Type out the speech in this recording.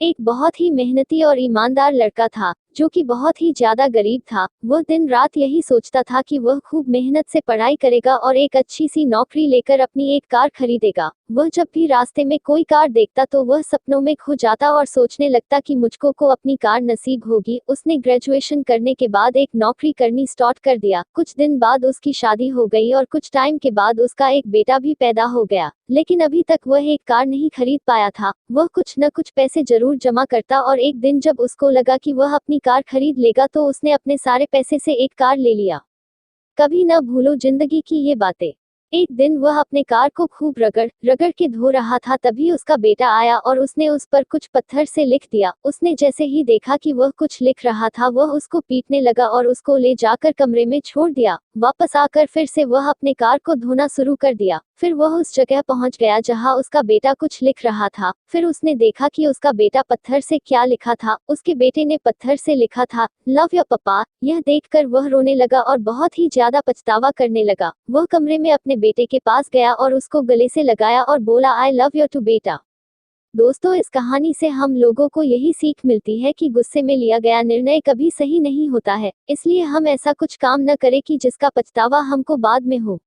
एक बहुत ही मेहनती और ईमानदार लड़का था, जो कि बहुत ही ज्यादा गरीब था। वह दिन रात यही सोचता था कि वह खूब मेहनत से पढ़ाई करेगा और एक अच्छी सी नौकरी लेकर अपनी एक कार खरीदेगा। वह जब भी रास्ते में कोई कार देखता तो वह सपनों में खो जाता और सोचने लगता कि मुझको को अपनी कार नसीब होगी। उसने ग्रेजुएशन करने के बाद एक नौकरी करनी स्टार्ट कर दिया। कुछ दिन बाद उसकी शादी हो गई और कुछ टाइम के बाद उसका एक बेटा भी पैदा हो गया। लेकिन अभी तक वह एक कार नहीं खरीद पाया था। वह कुछ न कुछ पैसे जरूर जमा करता और एक दिन जब उसको लगा कि वह अपनी कार खरीद लेगा तो उसने अपने सारे पैसे से एक कार ले लिया। कभी न भूलो जिंदगी की ये बातें। एक दिन वह अपने कार को खूब रगड़ रगड़ के धो रहा था, तभी उसका बेटा आया और उसने उस पर कुछ पत्थर से लिख दिया। उसने जैसे ही देखा कि वह कुछ लिख रहा था, वह उसको पीटने लगा और उसको ले जाकर कमरे में छोड़ दिया। वापस आकर फिर से वह अपने कार को धोना शुरू कर दिया। फिर वह उस जगह पहुंच गया जहां उसका बेटा कुछ लिख रहा था। फिर उसने देखा कि उसका बेटा पत्थर से क्या लिखा था। उसके बेटे ने पत्थर से लिखा था, लव योर पप्पा। यह देखकर वह रोने लगा और बहुत ही ज्यादा पछतावा करने लगा। वह कमरे में अपने बेटे के पास गया और उसको गले से लगाया और बोला, आई लव यू टू बेटा। दोस्तों, इस कहानी से हम लोगों को यही सीख मिलती है कि गुस्से में लिया गया निर्णय कभी सही नहीं होता है। इसलिए हम ऐसा कुछ काम न करें कि जिसका पछतावा हमको बाद में हो।